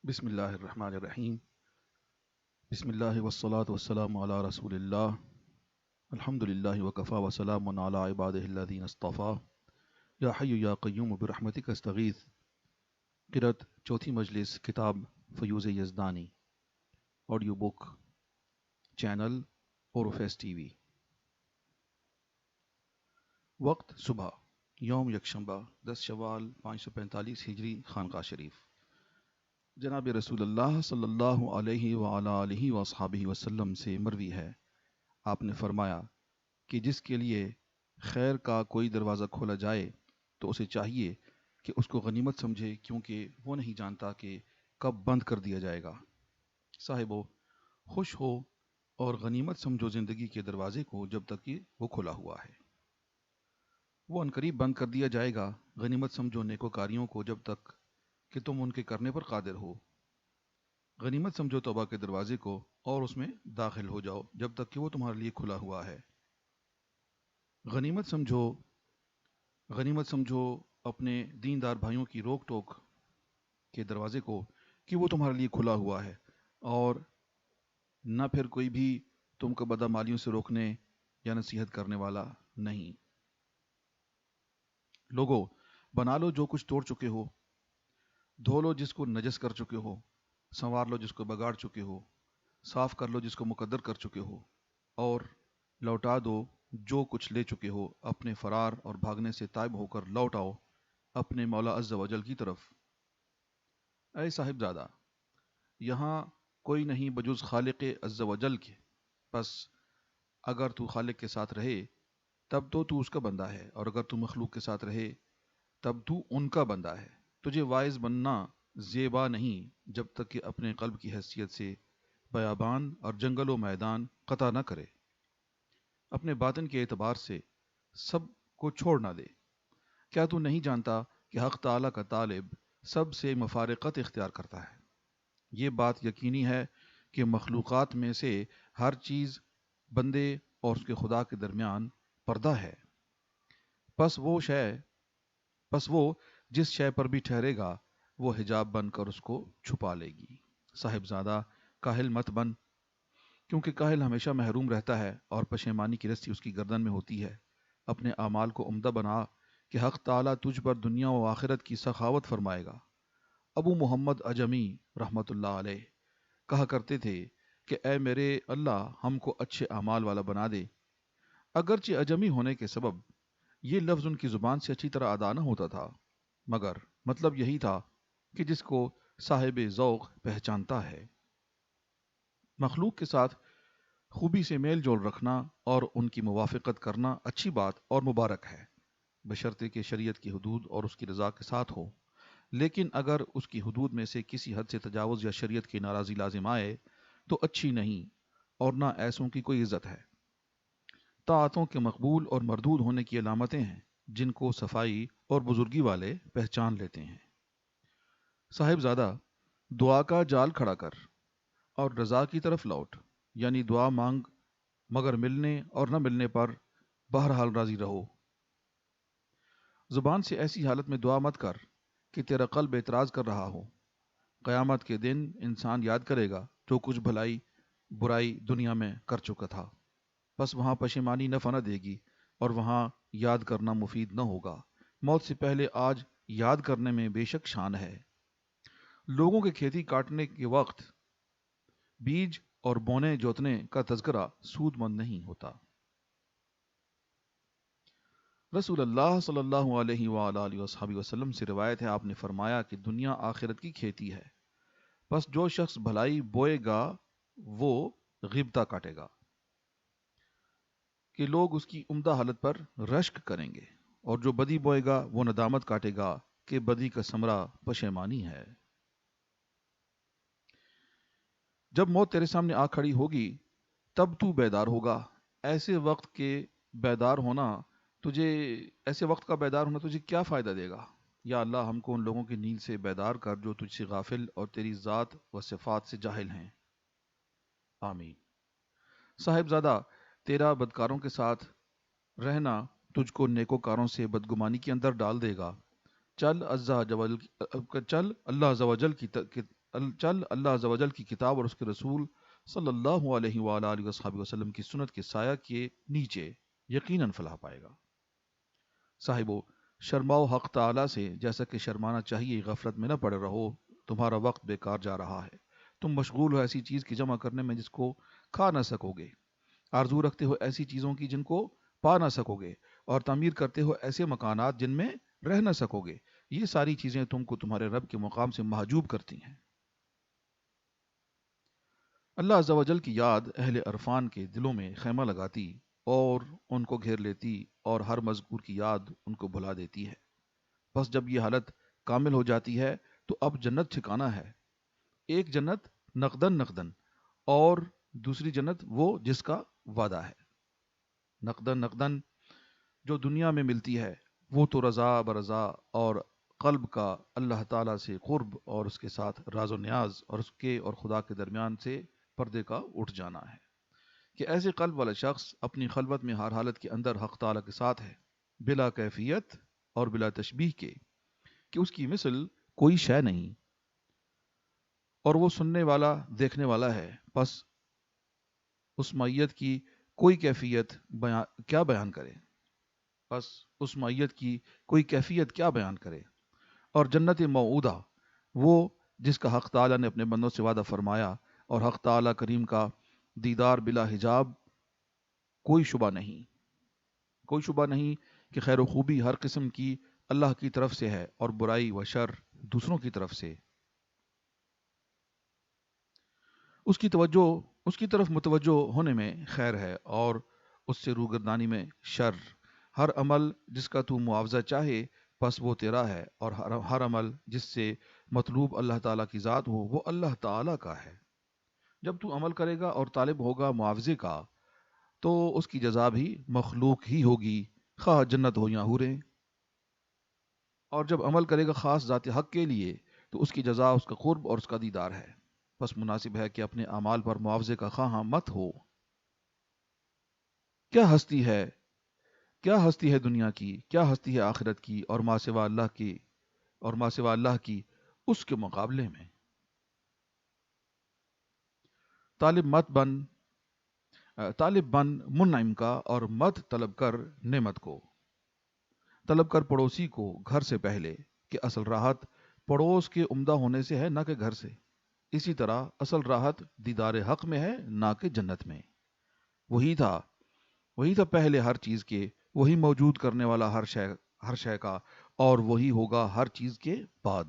بسم اللہ الرحمن الرحیم. بسم اللہ والصلاة والسلام علی رسول اللہ. الحمد للہ وکفا وسلام علی عبادہ الذین اصطفیٰ. یا حی یا قیوم برحمتک استغیث. قرأت چوتھی مجلس کتاب فیوز یزدانی، آڈیو بک، چینل اوروفیس ٹی وی. وقت صبح، یوم یکشنبہ 10 شوال 545 ہجری، خانقاہ شریف. جناب رسول اللہ صلی اللہ علیہ وآلہ آلہ وصحابہ وسلم سے مروی ہے، آپ نے فرمایا کہ جس کے لیے خیر کا کوئی دروازہ کھولا جائے تو اسے چاہیے کہ اس کو غنیمت سمجھے، کیونکہ وہ نہیں جانتا کہ کب بند کر دیا جائے گا. صاحبو، خوش ہو اور غنیمت سمجھو زندگی کے دروازے کو جب تک کہ وہ کھلا ہوا ہے. وہ عنقریب بند کر دیا جائے گا. غنیمت سمجھو نیکوکاریوں کو جب تک کہ تم ان کے کرنے پر قادر ہو. غنیمت سمجھو توبہ کے دروازے کو اور اس میں داخل ہو جاؤ جب تک کہ وہ تمہارے لیے کھلا ہوا ہے. غنیمت سمجھو اپنے دیندار بھائیوں کی روک ٹوک کے دروازے کو کہ وہ تمہارے لیے کھلا ہوا ہے، اور نہ پھر کوئی بھی تم کو بدعمالیوں سے روکنے یا نصیحت کرنے والا نہیں. لوگو، بنا لو جو کچھ توڑ چکے ہو، دھو لو جس کو نجس کر چکے ہو، سنوار لو جس کو بگاڑ چکے ہو، صاف کر لو جس کو مقدر کر چکے ہو، اور لوٹا دو جو کچھ لے چکے ہو. اپنے فرار اور بھاگنے سے تائب ہو کر لوٹ آؤ اپنے مولا عز و جل کی طرف. اے صاحب زادہ، یہاں کوئی نہیں بجز خالق عز و جل کے، پس اگر تو خالق کے ساتھ رہے تب تو اس کا بندہ ہے، اور اگر تو مخلوق کے ساتھ رہے تب تو ان کا بندہ ہے. تجھے واعظ بننا زیبا نہیں جب تک کہ اپنے قلب کی حیثیت سے بیابان اور جنگل و میدان قطع نہ کرے. اپنے باطن کے اعتبار سے سب کو چھوڑ نہ دے. کیا تو نہیں جانتا کہ حق تعالیٰ کا طالب سب سے مفارقت اختیار کرتا ہے؟ یہ بات یقینی ہے کہ مخلوقات میں سے ہر چیز بندے اور اس کے خدا کے درمیان پردہ ہے. پس وہ جس شے پر بھی ٹھہرے گا وہ حجاب بن کر اس کو چھپا لے گی. صاحب زادہ، کاہل مت بن، کیونکہ کاہل ہمیشہ محروم رہتا ہے اور پشیمانی کی رسی اس کی گردن میں ہوتی ہے. اپنے اعمال کو عمدہ بنا کہ حق تعالیٰ تجھ پر دنیا و آخرت کی سخاوت فرمائے گا. ابو محمد عجمی رحمۃ اللہ علیہ کہا کرتے تھے کہ اے میرے اللہ، ہم کو اچھے اعمال والا بنا دے. اگرچہ عجمی ہونے کے سبب یہ لفظ ان کی زبان سے اچھی طرح ادا نہ ہوتا تھا، مگر مطلب یہی تھا کہ جس کو صاحب ذوق پہچانتا ہے. مخلوق کے ساتھ خوبی سے میل جول رکھنا اور ان کی موافقت کرنا اچھی بات اور مبارک ہے، بشرطے کہ شریعت کی حدود اور اس کی رضا کے ساتھ ہو. لیکن اگر اس کی حدود میں سے کسی حد سے تجاوز یا شریعت کی ناراضی لازم آئے تو اچھی نہیں، اور نہ ایسوں کی کوئی عزت ہے. طاعتوں کے مقبول اور مردود ہونے کی علامتیں ہیں جن کو صفائی اور بزرگی والے پہچان لیتے ہیں. صاحب زادہ، دعا کا جال کھڑا کر اور رضا کی طرف لوٹ، یعنی دعا مانگ مگر ملنے اور نہ ملنے پر بہرحال راضی رہو. زبان سے ایسی حالت میں دعا مت کر کہ تیرا قلب اعتراض کر رہا ہو. قیامت کے دن انسان یاد کرے گا جو کچھ بھلائی برائی دنیا میں کر چکا تھا، بس وہاں پشیمانی نفع نہ دے گی اور وہاں یاد کرنا مفید نہ ہوگا. موت سے پہلے آج یاد کرنے میں بے شک شان ہے. لوگوں کے کھیتی کاٹنے کے وقت بیج اور بونے جوتنے کا تذکرہ سود مند نہیں ہوتا. رسول اللہ صلی اللہ علیہ وآلہ وصحبہ وسلم سے روایت ہے، آپ نے فرمایا کہ دنیا آخرت کی کھیتی ہے، بس جو شخص بھلائی بوئے گا وہ غبطہ کاٹے گا کہ لوگ اس کی عمدہ حالت پر رشک کریں گے، اور جو بدی بوئے گا وہ ندامت کاٹے گا کہ بدی کا ثمرہ پشیمانی ہے. جب موت تیرے سامنے آ کھڑی ہوگی تب تو بیدار ہوگا. ایسے وقت کے بیدار ہونا تجھے ایسے وقت کا بیدار ہونا تجھے کیا فائدہ دے گا؟ یا اللہ، ہم کو ان لوگوں کی نیند سے بیدار کر جو تجھ سے غافل اور تیری ذات و صفات سے جاہل ہیں. آمین. صاحب زادہ، تیرا بدکاروں کے ساتھ رہنا تجھ کو نیکوکاروں سے بدگمانی کے اندر ڈال دے گا. چل اللہ عز و جل چل اللہ عز و جل کی کتاب اور اس کے رسول صلی اللہ علیہ وآلہ وصحبہ وسلم کی سنت کے سایہ کے نیچے یقیناً فلاح پائے گا۔ صاحبو، شرماؤ حق تعالی سے جیسا کہ شرمانا چاہیے، غفلت میں نہ پڑے رہو، تمہارا وقت بیکار جا رہا ہے۔ تم مشغول ہو ایسی چیز کی جمع کرنے میں جس کو کھا نہ سکو گے، آرزو رکھتے ہو ایسی چیزوں کی جن کو پا نہ سکو گے، اور تعمیر کرتے ہو ایسے مکانات جن میں رہ نہ سکو گے۔ یہ ساری چیزیں تم کو تمہارے رب کے مقام سے محجوب کرتی ہیں۔ اللہ عز و جل کی یاد اہل عرفان کے دلوں میں خیمہ لگاتی اور ان کو گھیر لیتی، اور ہر مذکور کی یاد ان کو بھلا دیتی ہے۔ بس جب یہ حالت کامل ہو جاتی ہے تو اب جنت ٹھکانہ ہے۔ ایک جنت نقدن نقدن، اور دوسری جنت وہ جس کا وعدہ ہے۔ نقدن نقدن جو دنیا میں ملتی ہے وہ تو رضا برضا اور قلب کا اللہ تعالیٰ سے قرب اور اس کے ساتھ راز و نیاز اور اس کے اور خدا کے درمیان سے پردے کا اٹھ جانا ہے، کہ ایسے قلب والا شخص اپنی خلوت میں ہر حالت کے اندر حق تعالیٰ کے ساتھ ہے، بلا کیفیت اور بلا تشبیہ کے، کہ اس کی مثل کوئی شے نہیں، اور وہ سننے والا دیکھنے والا ہے۔ پس اس معیت کی کوئی کیفیت کیا بیان کرے، بس اس معیت کی کوئی کیفیت کیا بیان کرے۔ اور جنت موعودہ وہ جس کا حق تعالیٰ نے اپنے بندوں سے وعدہ فرمایا، اور حق تعالیٰ کریم کا دیدار بلا حجاب، کوئی شبہ نہیں، کوئی شبہ نہیں کہ خیر و خوبی ہر قسم کی اللہ کی طرف سے ہے، اور برائی و شر دوسروں کی طرف سے۔ اس کی طرف متوجہ ہونے میں خیر ہے، اور اس سے روگردانی میں شر۔ ہر عمل جس کا تو معاوضہ چاہے پس وہ تیرا ہے، اور ہر عمل جس سے مطلوب اللہ تعالیٰ کی ذات ہو وہ اللہ تعالیٰ کا ہے۔ جب تو عمل کرے گا اور طالب ہوگا معاوضے کا تو اس کی جزا بھی مخلوق ہی ہوگی، خواہ جنت ہو یا حوریں۔ اور جب عمل کرے گا خاص ذات حق کے لیے تو اس کی جزا اس کا قرب اور اس کا دیدار ہے۔ بس مناسب ہے کہ اپنے اعمال پر معاوضے کا خواہاں مت ہو۔ کیا ہستی ہے دنیا کی، کیا ہستی ہے آخرت کی، اور ما سوا اللہ کی اس کے مقابلے میں۔ طالب بن منعم کا، اور مت طلب کر نعمت کو۔ طلب کر پڑوسی کو گھر سے پہلے، کہ اصل راحت پڑوس کے عمدہ ہونے سے ہے نہ کہ گھر سے۔ اسی طرح اصل راحت دیدار حق میں ہے نہ کہ جنت میں۔ وہی تھا پہلے ہر چیز کے، وہی موجود کرنے والا ہر شے کا، اور وہی ہوگا ہر چیز کے بعد۔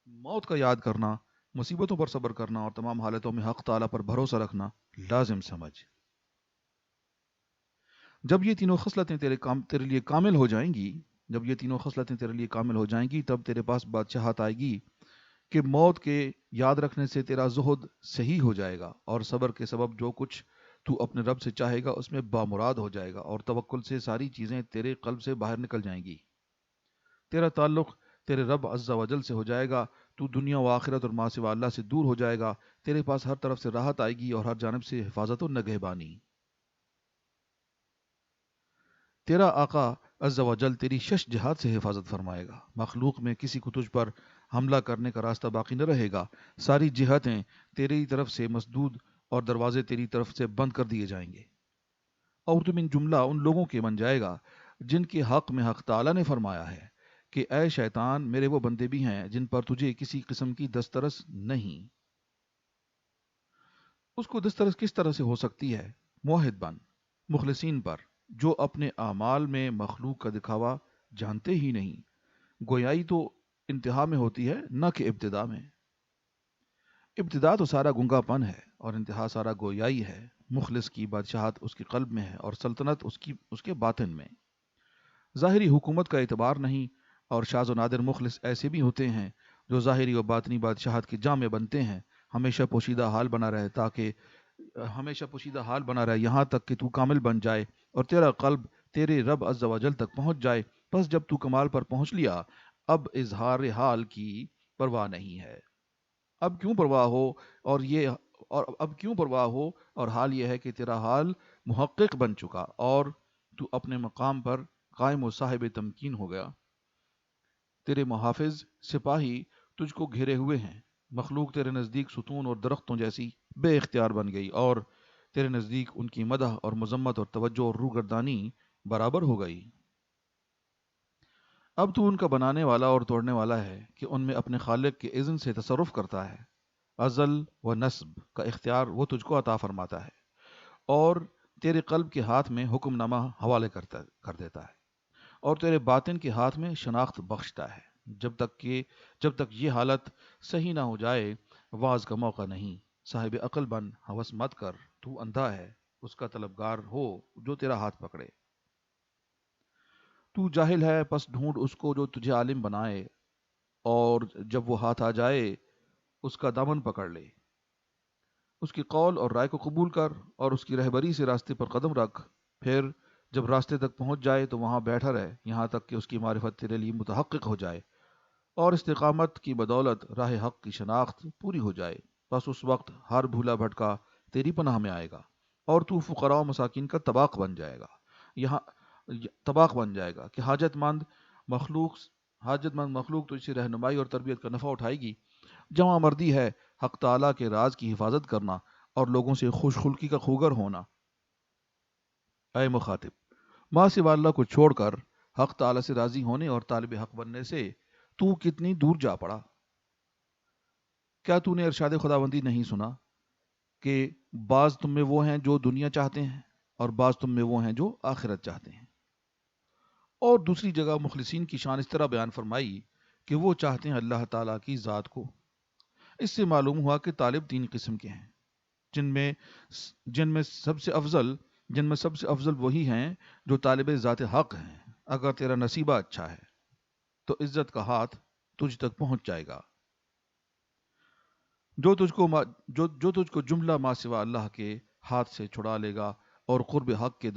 موت کا یاد کرنا، مصیبتوں پر صبر کرنا، اور تمام حالتوں میں حق تعالیٰ پر بھروسہ رکھنا لازم سمجھ۔ جب یہ تینوں خصلتیں تیرے لیے کامل ہو جائیں گی، تب تیرے پاس بادشاہت آئے گی کہ موت کے یاد رکھنے سے تیرا زہد صحیح ہو جائے گا، اور صبر کے سبب جو کچھ تو اپنے رب سے چاہے گا اس میں بامراد ہو جائے گا، اور توکل سے ساری چیزیں تیرے قلب سے باہر نکل جائیں گی۔ تیرا تعلق تیرے رب عز و جل سے ہو جائے گا، تو دنیا و آخرت اور ما سوا اللہ سے دور ہو جائے گا، تیرے پاس ہر طرف سے راحت آئے گی اور ہر جانب سے حفاظت و نگہبانی۔ تیرا آقا عز و جل تیری شش جہات سے حفاظت فرمائے گا، مخلوق میں کسی کو تجھ پر حملہ کرنے کا راستہ باقی نہ رہے گا، ساری جہتیں تیری طرف سے مسدود اور دروازے تیری طرف سے بند کر دیے جائیں گے، اور تم ان جملہ ان لوگوں کے بن جائے گا جن کے حق میں حق تعالیٰ نے فرمایا ہے کہ اے شیطان، میرے وہ بندے بھی ہیں جن پر تجھے کسی قسم کی دسترس نہیں۔ اس کو دسترس کس طرح سے ہو سکتی ہے؟ موحد بن، مخلصین پر، جو اپنے اعمال میں مخلوق کا دکھاوا جانتے ہی نہیں۔ گویائی تو انتہا میں ہوتی ہے نہ کہ ابتدا میں۔ ابتدا تو سارا گنگا پن ہے اور انتہا سارا گویائی ہے۔ مخلص کی بادشاہت اس کے قلب میں ہے اور سلطنت اس کے باطن میں۔ ظاہری حکومت کا اعتبار نہیں، اور شاذ و نادر مخلص ایسے بھی ہوتے ہیں جو ظاہری و باطنی بادشاہت کے جامے بنتے ہیں، ہمیشہ پوشیدہ حال بنا رہے یہاں تک کہ تو کامل بن جائے اور تیرا قلب تیرے رب عز و جل تک پہنچ جائے۔ بس جب تو کمال پر پہنچ لیا، اب اظہار حال کی پرواہ نہیں ہے۔ اب کیوں پرواہ ہو اور حال یہ ہے کہ تیرا حال محقق بن چکا، اور تو اپنے مقام پر قائم و صاحب تمکین ہو گیا۔ تیرے محافظ سپاہی تجھ کو گھیرے ہوئے ہیں، مخلوق تیرے نزدیک ستون اور درختوں جیسی بے اختیار بن گئی، اور تیرے نزدیک ان کی مدح اور مذمت اور توجہ اور روگردانی برابر ہو گئی۔ اب تو ان کا بنانے والا اور توڑنے والا ہے کہ ان میں اپنے خالق کے اذن سے تصرف کرتا ہے۔ ازل و نصب کا اختیار وہ تجھ کو عطا فرماتا ہے، اور تیرے قلب کے ہاتھ میں حکم نامہ حوالے کر دیتا ہے، اور تیرے باطن کے ہاتھ میں شناخت بخشتا ہے۔ جب تک یہ حالت صحیح نہ ہو جائے، واز کا موقع نہیں۔ صاحب عقل بن، ہوس مت کر، تو اندھا ہے، اس کا طلبگار ہو جو تیرا ہاتھ پکڑے۔ تو جاہل ہے، پس ڈھونڈ اس کو جو تجھے عالم بنائے، اور جب وہ ہاتھ آ جائے اس کا دامن پکڑ لے۔ اس کی قول اور رائے کو قبول کر، اور اس کی رہبری سے راستے پر قدم رکھ۔ پھر جب راستے تک پہنچ جائے تو وہاں بیٹھا رہے، یہاں تک کہ اس کی معرفت تیرے لیے متحقق ہو جائے، اور استقامت کی بدولت راہ حق کی شناخت پوری ہو جائے۔ بس اس وقت ہر بھولا بھٹکا تیری پناہ میں آئے گا، اور تو فقراء و مساکین کا طباق بن جائے گا۔ یہاں طباق بن جائے گا کہ حاجت مند مخلوق تجھ سے رہنمائی اور تربیت کا نفع اٹھائے گی۔ جوان مردی ہے حق تعالیٰ کے راز کی حفاظت کرنا اور لوگوں سے خوش خلقی کا خوگر ہونا۔ اے مخاطب، ماں سوا اللہ کو چھوڑ کر حق تعالیٰ سے راضی ہونے اور طالب حق بننے سے تو کتنی دور جا پڑا۔ کیا تو نے ارشاد خداوندی نہیں سنا کہ بعض تم میں وہ ہیں جو دنیا چاہتے ہیں، اور بعض تم میں وہ ہیں جو آخرت چاہتے ہیں؟ اور دوسری جگہ مخلصین کی شان اس طرح بیان فرمائی کہ وہ چاہتے ہیں اللہ تعالیٰ کی ذات کو۔ اس سے معلوم ہوا کہ طالب تین قسم کے ہیں، جن میں سب سے افضل وہی ہیں جو طالب ذات حق ہیں۔ اگر تیرا نصیبہ اچھا ہے تو عزت کا ہاتھ تجھ تک پہنچ جائے گا۔ جو تجھ کو جملہ ما سوا اللہ کے ہاتھ سے چھڑا لے گا اور قرب حق کے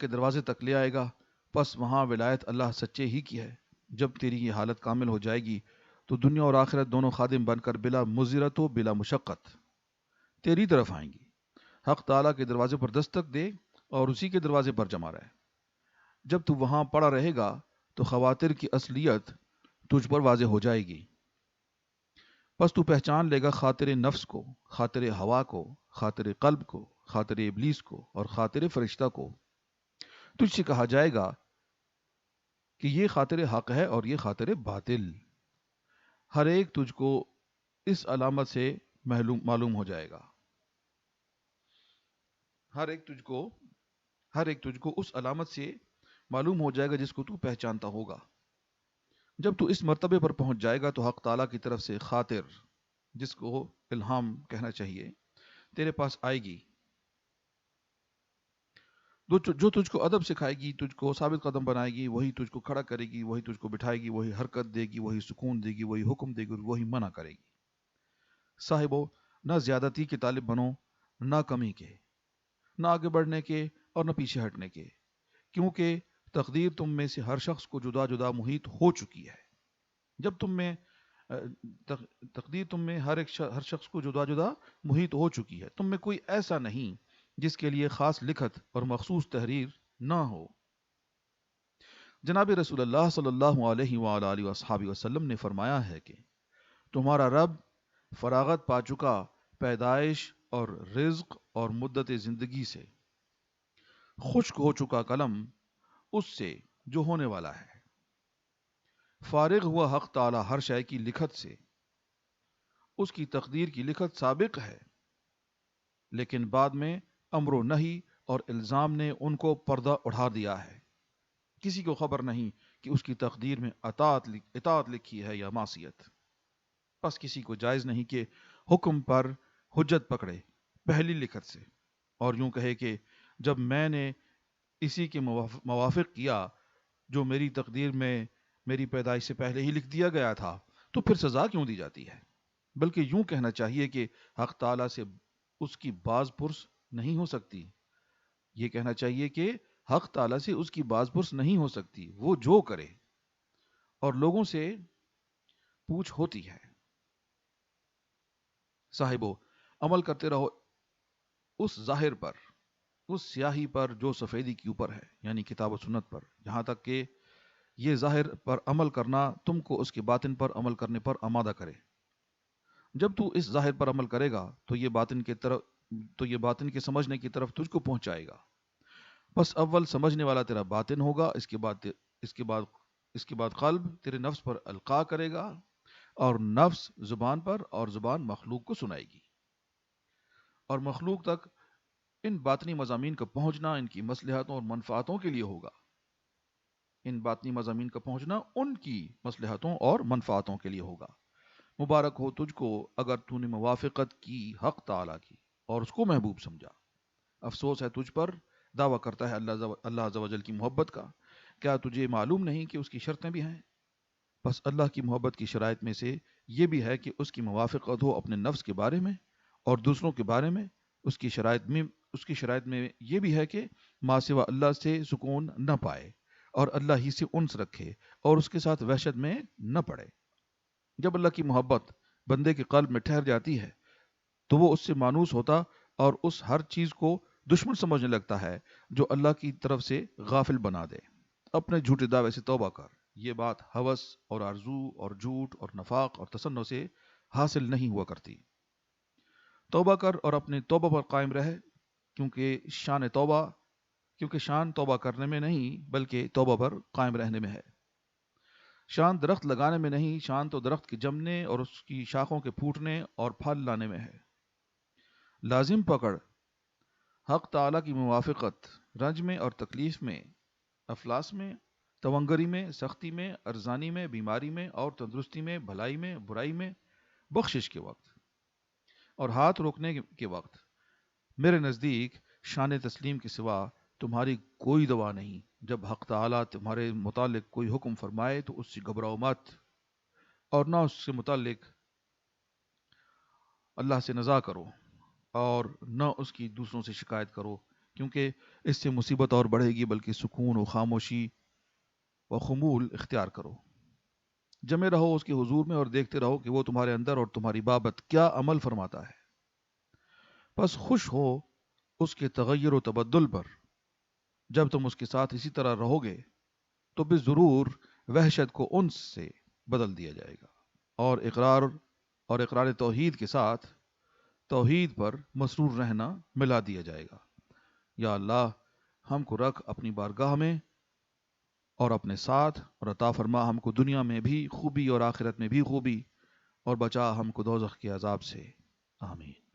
دروازے تک لے آئے گا، پس وہاں ولایت اللہ سچے ہی کی ہے۔ جب تیری یہ حالت کامل ہو جائے گی تو دنیا اور آخرت دونوں خادم بن کر بلا مضرت و بلا مشقت تیری طرف آئیں گی۔ حق تعالیٰ کے دروازے پر دستک دے اور اسی کے دروازے پر جمع رہے۔ جب تو وہاں پڑا رہے گا تو خواطر کی اصلیت تجھ پر واضح ہو جائے گی۔ پس تو پہچان لے گا خاطر نفس کو، خاطر ہوا کو، خاطر قلب کو، خاطر ابلیس کو اور خاطر فرشتہ کو۔ تجھ سے کہا جائے گا کہ یہ خاطر حق ہے اور یہ خاطر باطل۔ ہر ایک تجھ کو اس علامت سے معلوم ہو جائے گا۔ ہر ایک تجھ کو اس علامت سے معلوم ہو جائے گا جس کو تو پہچانتا ہوگا۔ جب تو اس مرتبے پر پہنچ جائے گا تو حق تعالیٰ کی طرف سے خاطر، جس کو الہام کہنا چاہیے، تیرے پاس آئے گی، جو تجھ کو ادب سکھائے گی، تجھ کو ثابت قدم بنائے گی، وہی تجھ کو کھڑا کرے گی، وہی تجھ کو بٹھائے گی، وہی حرکت دے گی، وہی سکون دے گی، وہی حکم دے گی اور وہی منع کرے گی۔ صاحبو، نہ زیادتی کے طالب بنو، نہ کمی کے، نہ آگے بڑھنے کے اور نہ پیچھے ہٹنے کے، کیونکہ تقدیر تم میں سے ہر شخص کو جدا جدا محیط ہو چکی ہے۔ جب تقدیر تم میں ہر شخص کو جدا جدا محیط ہو چکی ہے، تم میں کوئی ایسا نہیں جس کے لیے خاص لکھت اور مخصوص تحریر نہ ہو۔ جناب رسول اللہ صلی اللہ علیہ وآلہ وصحابہ وسلم نے فرمایا ہے کہ تمہارا رب فراغت پا چکا پیدائش اور رزق اور مدت زندگی سے، خشک ہو چکا قلم اس سے جو ہونے والا ہے، فارغ ہوا حق تعالی ہر شے کی لکھت سے، اس کی تقدیر کی لکھت سابق ہے، لیکن بعد میں امر و نہی اور الزام نے ان کو پردہ اڑا دیا ہے۔ کسی کو خبر نہیں کہ اس کی تقدیر میں اطاعت لکھی ہے یا معصیت۔ پس کسی کو جائز نہیں کہ حکم پر حجت پکڑے پہلی لکھت سے، اور یوں کہے کہ جب میں نے اسی کے موافق کیا جو میری تقدیر میں میری پیدائش سے پہلے ہی لکھ دیا گیا تھا، تو پھر سزا کیوں دی جاتی ہے؟ بلکہ یوں کہنا چاہیے کہ حق تعالیٰ سے اس کی باز پرس نہیں ہو سکتی۔ یہ کہنا چاہیے کہ حق تعالیٰ سے اس کی باز پرس نہیں ہو سکتی، وہ جو کرے، اور لوگوں سے پوچھ ہوتی ہے۔ صاحبو، عمل کرتے رہو اس ظاہر پر، اس سیاہی پر جو سفیدی کے اوپر ہے، یعنی کتاب و سنت پر، یہاں تک کہ یہ ظاہر پر عمل کرنا تم کو اس کے باطن پر عمل کرنے پر آمادہ کرے۔ جب تو اس ظاہر پر عمل کرے گا تو یہ باطن کے سمجھنے کی طرف تجھ کو پہنچائے گا۔ بس اول سمجھنے والا تیرا باطن ہوگا، اس کے بعد قلب تیرے نفس پر القاء کرے گا، اور نفس زبان پر، اور زبان مخلوق کو سنائے گی، اور مخلوق تک ان باطنی مضامین کا پہنچنا ان کی مصلحتوں اور منفعتوں کے لیے ہوگا۔ ان باطنی مضامین کا پہنچنا ان کی مصلحتوں اور منفعتوں کے لیے ہوگا۔ مبارک ہو تجھ کو اگر تو نے موافقت کی حق تعالیٰ کی اور اس کو محبوب سمجھا۔ افسوس ہے تجھ پر، دعویٰ کرتا ہے اللہ عز و جل کی محبت کا، کیا تجھے معلوم نہیں کہ اس کی شرطیں بھی ہیں؟ بس اللہ کی محبت کی شرائط میں سے یہ بھی ہے کہ اس کی موافقت ہو اپنے نفس کے بارے میں اور دوسروں کے بارے میں۔ اس کی شرائط میں یہ بھی ہے کہ ما سوا اللہ سے سکون نہ پائے اور اللہ ہی سے انس رکھے اور اس کے ساتھ وحشت میں نہ پڑے۔ جب اللہ کی محبت بندے کے قلب میں ٹھہر جاتی ہے تو وہ اس سے مانوس ہوتا اور اس ہر چیز کو دشمن سمجھنے لگتا ہے جو اللہ کی طرف سے غافل بنا دے۔ اپنے جھوٹے دعوے سے توبہ کر، یہ بات ہوس اور آرزو اور جھوٹ اور نفاق اور تسنع سے حاصل نہیں ہوا کرتی۔ توبہ کر اور اپنے توبہ پر قائم رہ، کیونکہ شان توبہ کرنے میں نہیں بلکہ توبہ پر قائم رہنے میں ہے۔ شان درخت لگانے میں نہیں، شان تو درخت کے جمنے اور اس کی شاخوں کے پھوٹنے اور پھل لانے میں ہے۔ لازم پکڑ حق تعالیٰ کی موافقت، رنج میں اور تکلیف میں، افلاس میں، تونگری میں، سختی میں، ارزانی میں، بیماری میں اور تندرستی میں، بھلائی میں، برائی میں، بخشش کے وقت اور ہاتھ روکنے کے وقت۔ میرے نزدیک شان تسلیم کے سوا تمہاری کوئی دوا نہیں۔ جب حق تعالیٰ تمہارے متعلق کوئی حکم فرمائے تو اس سے گھبراؤ مت، اور نہ اس سے متعلق اللہ سے نزاع کرو اور نہ اس کی دوسروں سے شکایت کرو، کیونکہ اس سے مصیبت اور بڑھے گی، بلکہ سکون و خاموشی و خمول اختیار کرو۔ جمے رہو اس کے حضور میں اور دیکھتے رہو کہ وہ تمہارے اندر اور تمہاری بابت کیا عمل فرماتا ہے۔ بس خوش ہو اس کے تغیر و تبدل پر۔ جب تم اس کے ساتھ اسی طرح رہو گے تو بھی ضرور وحشت کو انس سے بدل دیا جائے گا، اور اقرار توحید کے ساتھ توحید پر مسرور رہنا ملا دیا جائے گا۔ یا اللہ، ہم کو رکھ اپنی بارگاہ میں اور اپنے ساتھ، اور عطا فرما ہم کو دنیا میں بھی خوبی اور آخرت میں بھی خوبی، اور بچا ہم کو دوزخ کے عذاب سے۔ آمین۔